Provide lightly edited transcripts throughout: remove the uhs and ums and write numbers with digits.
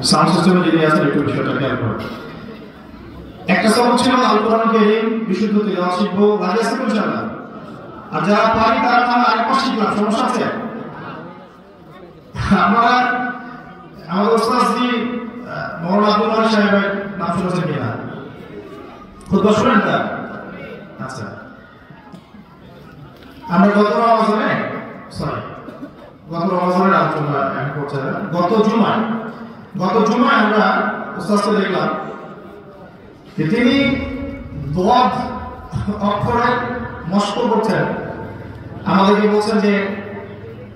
Sound সিস্টেমে যিনি আছেন একটু বিষয়টা খেয়াল করুন। একটা সবক ছিল আল কোরআন কারীম বিশুদ্ধ তিলাওয়াত শিখব, রাজি আছেন ইনশাআল্লাহ? আর যারা পারি তারা আমরা আরেকবার শিখলাম, সমস্যা আছে? আমরা আমাদের ওস্তাদজি মওলানা আব্দুল মালিক সাহেবের নাম শুনেছেন কিনা? খুতবা শুনেন তা? আচ্ছা, আমরা গত রমজানে আলোচনা করতে গত জুমায় আমরা ওস্তাদকে দেখলাম যে তিনি দোয়াব অক্ষরে মস্ক করছেন। আমাদেরকে বলছেন যে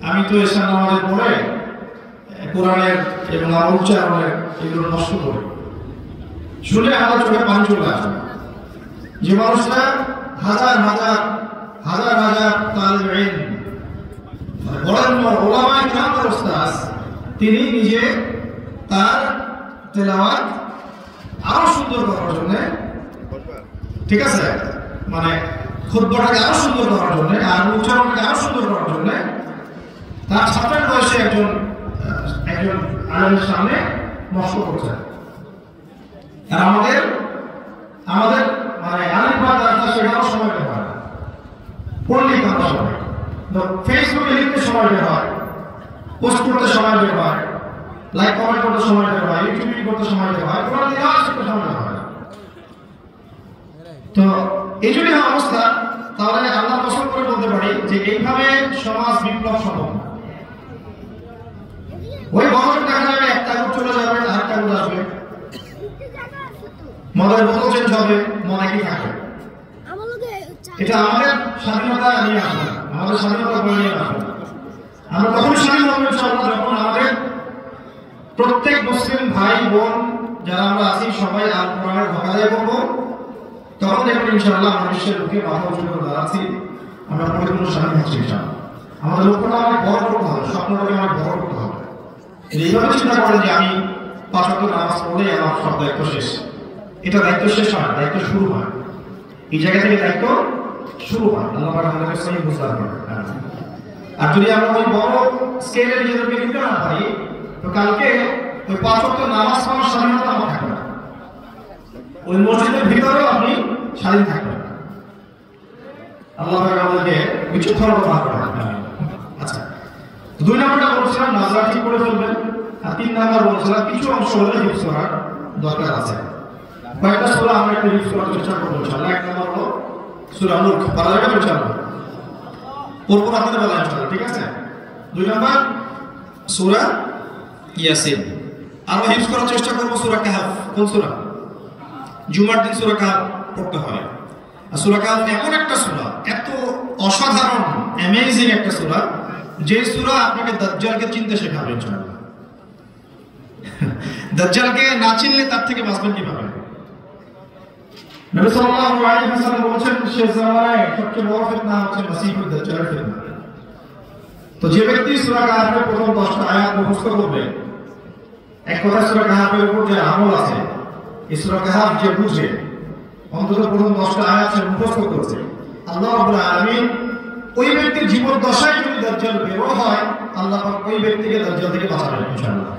আমি তো এশার নামাজের পরে কোরআনের এবং আমার উচ্চারণের এগুলো নষ্ট করি। শুনে আমাদের চোখে পানি চলে আসে। যে মানুষটা হাজার হাজার হাজার হাজার তালিব ইলম বরেণ্য উলামায়ে কিরামের উস্তাদ, তিনি নিজে তার তেলাওয়াত আরো সুন্দর করার জন্য, ঠিক আছে, মানে খুতবাটাকে আরো সুন্দর করার জন্য আর উচ্চারণটাকে আরো সুন্দর করার জন্য তার ছাত্রের বয়সে একজন আলেমের সামনে মস্ক করছে। আর আমাদের মানে আলেম বা সেটাও সময় বের হয়, পড়লেই করার সময়, ফেসবুকে লিখতে সময় বের হয়, পোস্ট করতে সময় বের হয়, লাইক কমেন্ট করতে সময় বের হয়, ইউটিউব করতে সময় বের হয়, কোরআন তেলাওয়াত করতে সময় বের হয়। তো এই যদি অবস্থা, তাহলে আল্লাহ কসম করে বলতে পারি যে এইভাবে সমাজ বিপ্লব সম্ভব। ওই বছর দেখা যাবে একটা গ্রুপ চলে যাবে, আরেকটা গ্রুপ আসবে, মদের বোতল চেঞ্জ হবে, মনে কি থাকবে। এটা আমাদের স্বাধীনতা নিয়ে আসবে, আমাদের স্বাধীনতা বলে নিয়ে আসবে। আমরা তখন স্বাধীন হবো ইনশাআল্লাহ যখন আমাদের প্রত্যেক মুসলিম ভাই বোন যারা আমরা আছি সবাই আল কোরআনের হকাদারি করবো। তখন দেখবেন ইনশাআল্লাহ আমরা বিশ্বের লোকে মাথা উঁচু করে দাঁড়াচ্ছি, আমরা পরিপূর্ণ স্বাধীন হচ্ছি ইনশাআল্লাহ। আমাদের লক্ষ্যটা অনেক বড় করতে হবে, স্বপ্নটাকে অনেক বড় করতে হবে। এইভাবে চিন্তা করেন যে আমি 5 ওয়াক্ত নামাজ পড়লেই আমার সব দায়িত্ব শেষ। এটা দায়িত্ব শেষ হয়, দায়িত্ব শুরু হয়। এই জায়গা থেকে দায়িত্ব শুরু হয়। আল্লাহ পাক আমাদেরকে সহি বুঝার করে। আর যদি আমরা ওই বড় স্কেলে নিজেদেরকে নিতে না পারি, তো কালকে ওই 5 ওয়াক্ত নামাজ পড়ার স্বাধীনতা আমার থাকবে না। ওই মসজিদের ভিতরেও আপনি স্বাধীন থাকবেন। আল্লাহ পাক আমাদেরকে বিচক্ষণ কথা বলেন। আচ্ছা, 2 নম্বরটা বলছিলাম নাজরা ঠিক করে ফেলবেন, আর 3 নম্বর বলছিলাম কিছু অংশ হলে হিফজ করার দরকার আছে। কয়েকটা সূরা আমরা একটু হিফজ করার চেষ্টা করব ইনশাআল্লাহ। 1 নম্বর হলো সূরা নূর, পারা যাবে ইনশাআল্লাহ? পড়বো আপনাদের বলা ইনশাআল্লাহ, ঠিক আছে? 2 নম্বর সূরা ইয়াসিন। আমরা হিফজ করার চেষ্টা করব সূরা কাহফ। কোন সূরা? জুমার দিন সূরা কাহফ পড়তে হয়। আর সূরা কাহফ এমন একটা সূরা, এত অসাধারণ অ্যামেজিং একটা সূরা, যে সূরা আপনাকে দাজ্জালকে চিনতে শেখাবে ইনশাআল্লাহ। দাজ্জালকে না চিনলে তার থেকে বাঁচবেন কিভাবে? নবী সাল্লাল্লাহু আলাইহি ওয়াসাল্লাম বলেছেন শেষ জামানায় সবচেয়ে বড় ফিতনা হচ্ছে মাসীহুদ দাজ্জালের ফিতনা। তো যে ব্যক্তি সূরা কাহফের প্রথম 10টা আয়াত মুখস্থ করবে, এক কথা সূরা কাহফের উপর যে আমল আছে, এই সূরা কাহফ যে বুঝে অন্তত প্রথম 10টা আয়াত সে মুখস্থ করছে, আল্লাহ রাব্বুল আলামিন ওই ব্যক্তির জীবন দশায় যদি দাজ্জাল বের হয়, আল্লাহ পাক ওই ব্যক্তিকে দাজ্জাল থেকে বাঁচাবেন ইনশাআল্লাহ।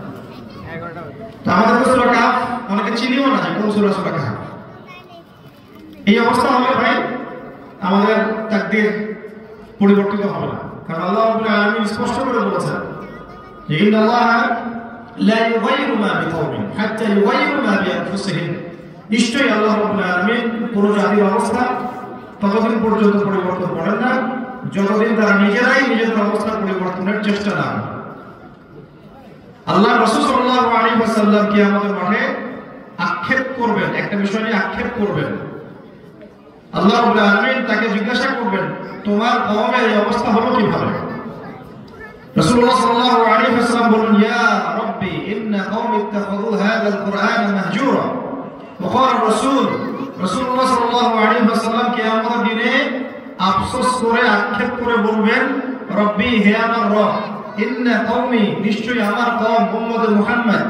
তো আমাদের সূরা কাহফ অনেকে চিনিও না যে কোন সূরা কাহফ। এই অবস্থা হলে ভাই আমাদের তাকদীর পরিবর্তিত হবে না। কারণ আল্লাহ রাব্বুল আলামিন স্পষ্ট করে বলেছেন যে ইন্নাল্লাহা লা ইউগাইয়িরু মা বিকাওমিন হাত্তা ইউগাইয়িরু মা বিআনফুসিহিম। নিশ্চয়ই আল্লাহ রাব্বুল আলামিন পুরো জাতির অবস্থা ততদিন পর্যন্ত পরিবর্তন করেন না যতদিন তারা নিজেরাই নিজেদের অবস্থা পরিবর্তনের চেষ্টা না করে। আল্লাহ রাসূল সাল্লাল্লাহু আলাইহি ওয়াসাল্লাম কিয়ামতের মাঠে আক্ষেপ করবেন, একটা বিষয় নিয়ে আক্ষেপ করবেন। আল্লাহ রাব্বুল আলামিন তাকে জিজ্ঞাসা করবেন, তোমার কওমের এই অবস্থা হলো কিভাবে? রাসূলুল্লাহ সাল্লাল্লাহু আলাইহি ওয়াসাল্লাম বলেন, ইয়া রাব্বি ইন্না কওমি ইত্তাখাযু হাযাল কুরআনা মাহজুরা। ওয়া রাসূলুল্লাহ সাল্লাল্লাহু আলাইহি ওয়াসাল্লাম কিয়ামতের দিনে আফসোস করে আক্ষেপ করে বলবেন, রব্বি হে আমার রব, ইন্না কওমি নিশ্চয়ই আমার কওম উম্মতে মুহাম্মদ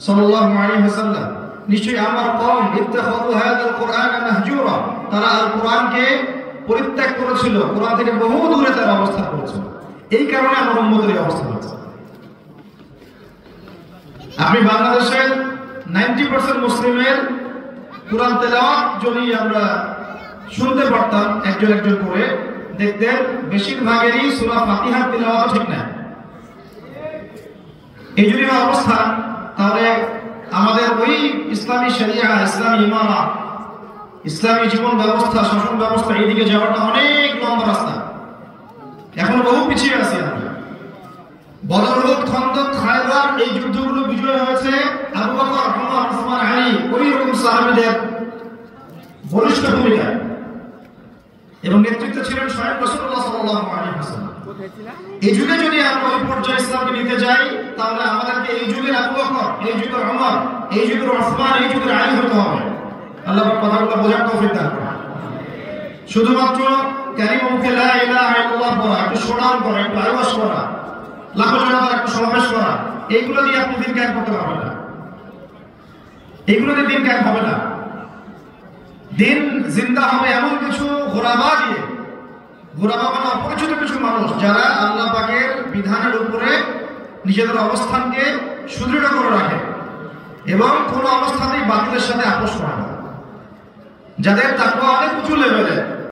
সাল্লাল্লাহু আলাইহি ওয়াসাল্লাম নিশ্চয়ই আমার কওম ইত্তাখাযু হাযাল কুরআনা মাহজুরা, তারা আল কোরআনকে পরিত্যাগ করেছিল, কোরআন থেকে বহু দূরে তারা অবস্থান করেছিল। এই কারণে আমার উম্মতের এই অবস্থা হয়েছে। আপনি বাংলাদেশের 90% মুসলিমের কোরআন তেলাওয়াত যদি আমরা শুনতে পারতাম একজন একজন করে, দেখতেন বেশিরভাগেরই সূরা ফাতিহার তেলাওয়াত ঠিক না। এই যদি অবস্থা, তাহলে আমাদের ওই ইসলামী শরিয়া, ইসলামী ইমারত, ইসলামী জীবন ব্যবস্থা, শাসন ব্যবস্থা, এইদিকে যাওয়াটা অনেক লম্বা রাস্তা। এখন বহু পিছিয়ে আছি আমরা। বদর, উহুদ, খন্দক, খায়বার এই যুদ্ধগুলো বিজয় হয়েছে আবু বকর, ওমর, ওসমান, আলী, ওই রকম সাহাবীদের বলিষ্ঠ ভূমিকায়, এবং নেতৃত্বে ছিলেন স্বয়ং রাসূলুল্লাহ সাল্লাল্লাহু আলাইহি ওয়াসাল্লাম। এই যুগে যদি আমরা ওই পর্যায়ে ইসলামকে নিতে যাই, তাহলে আমাদেরকে এই যুগের আবু বকর, এই যুগের ওমর, এই যুগের ওসমান, এই যুগের আলী হতে হবে। আল্লাহ পাক কথাগুলো বোঝার তৌফিক দান করুন। শুধুমাত্র কালিমা মুখে লা ইলাহা ইল্লাল্লাহ বলা, একটু শোনান করা, একটু আওয়াজ করা, লাখো জনতার একটু সমাবেশ করা, এইগুলো দিয়ে আপনি দিন জ্ঞান করতে পারবেন না। এইগুলো দিয়ে দিন জ্ঞান হবে না। দিন জিন্দা হবে এমন কিছু ঘোরাবা দিয়ে। ঘোরাবা মানে অপরিচিত কিছু মানুষ, যারা আল্লাহ পাকের বিধানের উপরে নিজেদের অবস্থানকে সুদৃঢ় করে রাখে এবং কোনো অবস্থাতেই বাতিলের সাথে আপোষ করে না, যাদের তাকওয়া অনেক উঁচু লেভেলে,